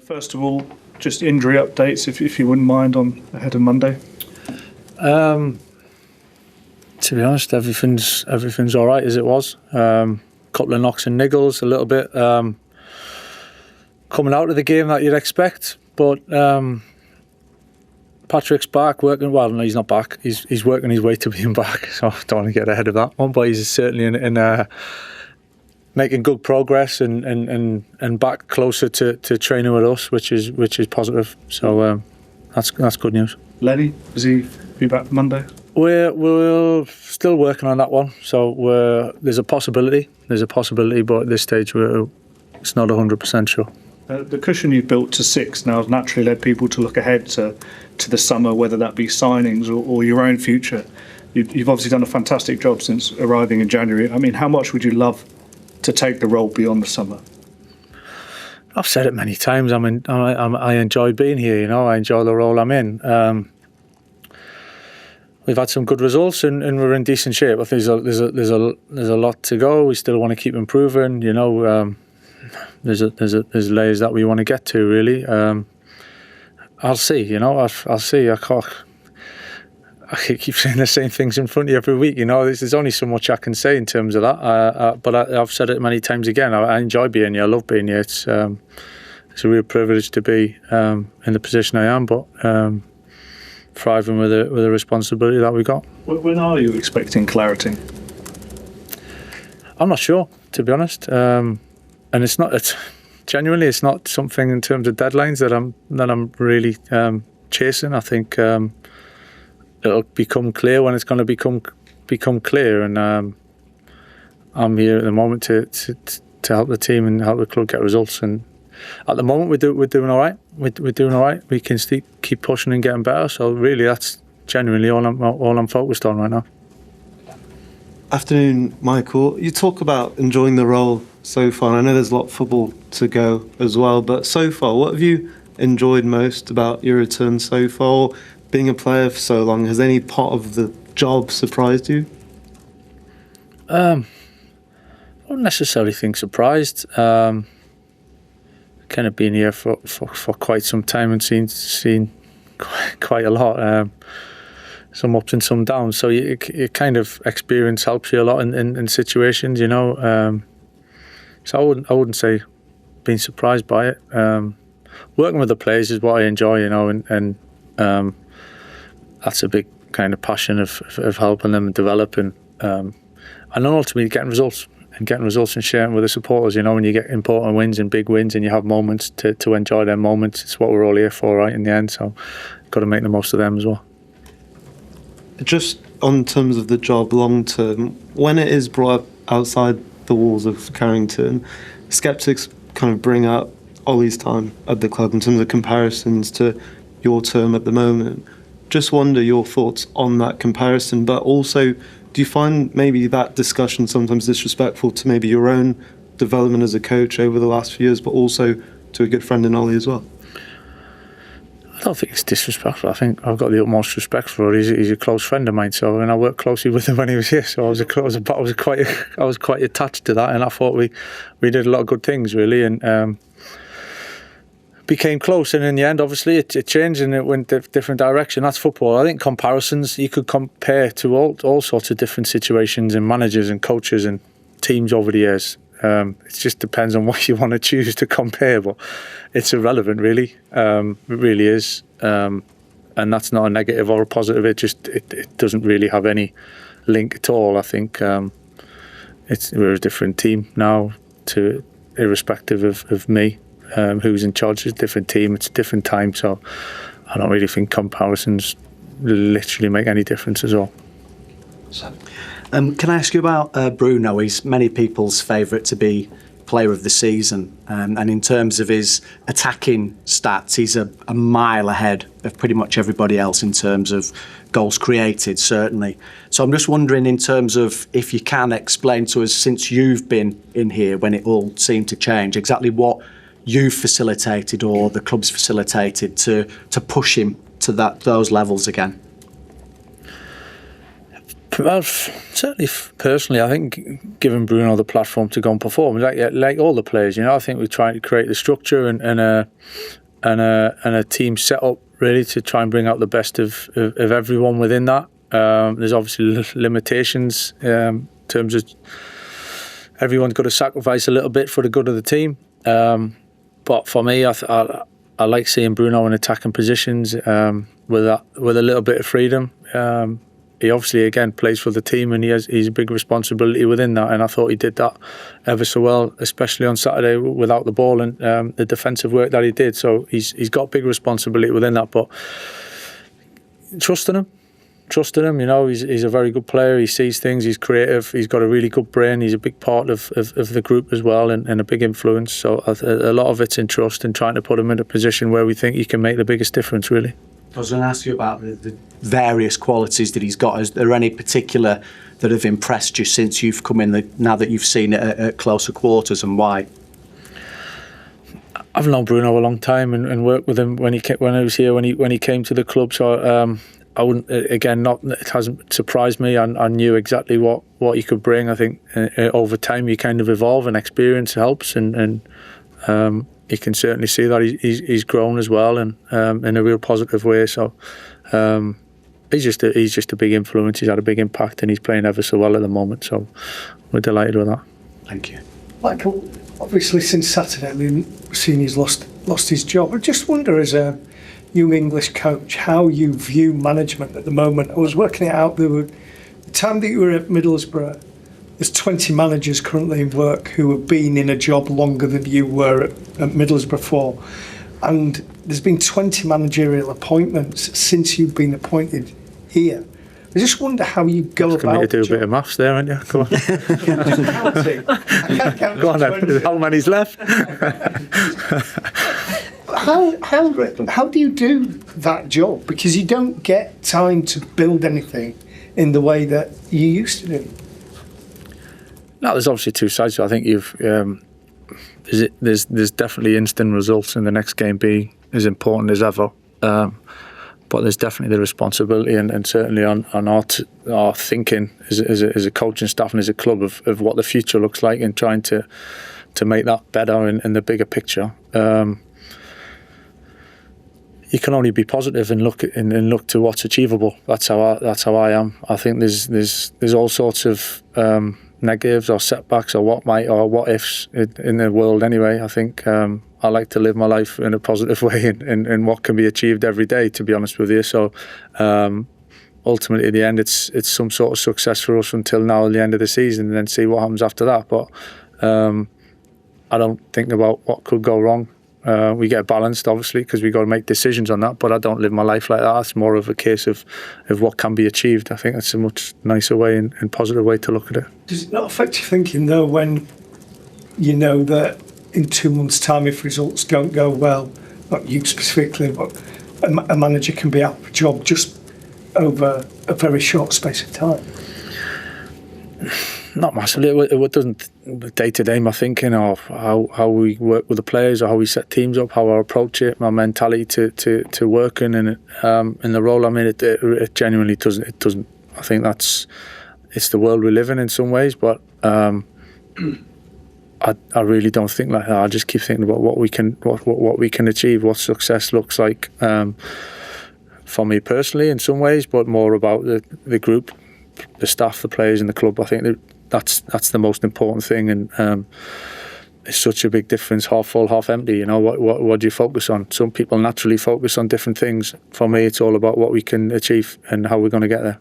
First of all, just injury updates, if you wouldn't mind, on ahead of Monday. To be honest, everything's all right as it was. Couple of knocks and niggles, a little bit coming out of the game that you'd expect, but Patrick's back working. Well, no, he's not back. He's working his way to being back, so I don't want to get ahead of that one. But he's certainly in making good progress and back closer to training with us, which is positive. So that's good news. Leny, does he be back Monday? We're still working on that one. So there's a possibility, but at this stage it's not 100% sure. The cushion you've built to 6 now has naturally led people to look ahead to the summer, whether that be signings or your own future. You've obviously done a fantastic job since arriving in January. I mean, how much would you love to take the role beyond the summer? I've said it many times. I enjoy being here. You know, I enjoy the role I'm in. We've had some good results and we're in decent shape. I think there's a lot to go. We still want to keep improving. You know, there's layers that we want to get to. Really, I'll see. You know, I'll see. I keep saying the same things in front of you every week. You know, there's only so much I can say in terms of that. But I've said it many times again. I enjoy being here. I love being here. It's a real privilege to be in the position I am. But thriving with the responsibility that we got. When are you expecting clarity? I'm not sure, to be honest. And it's genuinely not something in terms of deadlines that I'm really chasing. I think it'll become clear when it's going to become clear. And I'm here at the moment to help the team and help the club get results. And at the moment, we're doing all right. We're doing all right. We can keep pushing and getting better. So really, that's genuinely all I'm focused on right now. Afternoon, Michael. You talk about enjoying the role so far. And I know there's a lot of football to go as well. But so far, what have you enjoyed most about your return so far? Being a player for so long, has any part of the job surprised you? I don't necessarily think surprised. Kind of been here for quite some time and seen quite a lot, some ups and some downs. So you kind of experience helps you a lot in situations, you know. So I wouldn't say being surprised by it. Working with the players is what I enjoy, you know, and that's a big kind of passion of helping them develop and ultimately getting results. And getting results and sharing with the supporters, you know, when you get important wins and big wins and you have moments to enjoy them moments, it's what we're all here for, right, in the end. So got to make the most of them as well. Just on terms of the job long term, when it is brought up outside the walls of Carrington, sceptics kind of bring up Ole's time at the club in terms of comparisons to your term at the moment. Just wonder your thoughts on that comparison, but also, do you find maybe that discussion sometimes disrespectful to maybe your own development as a coach over the last few years, but also to a good friend in Ole as well? I don't think it's disrespectful. I think I've got the utmost respect for him. He's a close friend of mine, so I worked closely with him when he was here. So I was quite attached to that, and I thought we did a lot of good things really, and became close. And in the end, obviously, it changed and it went a different direction. That's football. I think comparisons you could compare to all sorts of different situations and managers and coaches and teams over the years. It just depends on what you want to choose to compare, but it's irrelevant, really. It really is, and that's not a negative or a positive. It doesn't really have any link at all. I think we're a different team now, irrespective of me. Who's in charge. It's a different team, it's a different time, so I don't really think comparisons literally make any difference at all. So, can I ask you about Bruno? He's many people's favourite to be player of the season, and in terms of his attacking stats, he's a mile ahead of pretty much everybody else in terms of goals created, certainly. So I'm just wondering, in terms of, if you can explain to us, since you've been in here when it all seemed to change, exactly what you've facilitated or the club's facilitated to push him to those levels again? Well, certainly personally, I think giving Bruno the platform to go and perform, like all the players, you know, I think we try to create the structure and a team set up really to try and bring out the best of everyone within that. There's obviously limitations in terms of everyone's got to sacrifice a little bit for the good of the team. But for me, I like seeing Bruno in attacking positions with a little bit of freedom. He obviously again plays for the team, and he's a big responsibility within that. And I thought he did that ever so well, especially on Saturday without the ball and the defensive work that he did. So he's got big responsibility within that. But trusting him, you know, he's a very good player. He sees things. He's creative. He's got a really good brain. He's a big part of the group as well, and a big influence. So a lot of it's in trust and trying to put him in a position where we think he can make the biggest difference, really. I was going to ask you about the various qualities that he's got. Is there any particular that have impressed you since you've come in, now that you've seen it at closer quarters, and why? I've known Bruno a long time and worked with him when I was here, when he came to the club. So I wouldn't, again, it hasn't surprised me. I knew exactly what he could bring. I think over time you kind of evolve, and experience helps, and you can certainly see that he's grown as well, and in a real positive way. So he's just a big influence. He's had a big impact, and he's playing ever so well at the moment. So we're delighted with that. Thank you, Michael. Obviously, since Saturday, we've seen he's lost his job. I just wonder, as a young English coach, how you view management at the moment. I was working it out. The time that you were at Middlesbrough, there's 20 managers currently in work who have been in a job longer than you were at Middlesbrough for. And there's been 20 managerial appointments since you've been appointed here. I just wonder how you go about it. You do a bit of maths there, aren't you? Go on. Go on then. How many's left? How do you do that job? Because you don't get time to build anything in the way that you used to do. No, there's obviously two sides. So I think there's definitely instant results, and the next game being as important as ever. But there's definitely the responsibility, and certainly on our thinking as a coaching staff and as a club of what the future looks like, and trying to make that better in the bigger picture. You can only be positive and look to what's achievable. That's how I am. I think there's all sorts of negatives or setbacks or what ifs in the world anyway. I think I like to live my life in a positive way and what can be achieved every day, to be honest with you. So ultimately at the end it's some sort of success for us until now at the end of the season, and then see what happens after that. But I don't think about what could go wrong. We get balanced, obviously, because we've got to make decisions on that, but I don't live my life like that. It's more of a case of what can be achieved. I think that's a much nicer way and positive way to look at it. Does it not affect your thinking, though, when you know that in 2 months' time, if results don't go well, not you specifically, but a manager can be out of a job just over a very short space of time? Not massively. It doesn't day to day my thinking, or how we work with the players, or how we set teams up, how I approach it, my mentality to working in the role I'm in. It genuinely doesn't. It doesn't. I think it's the world we live in some ways, but I really don't think like that. I just keep thinking about what we can achieve, what success looks like for me personally in some ways, but more about the group, the staff, the players, and the club. I think that's the most important thing, and it's such a big difference, half full, half empty. You know, what do you focus on? Some people naturally focus on different things. For me, it's all about what we can achieve and how we're going to get there.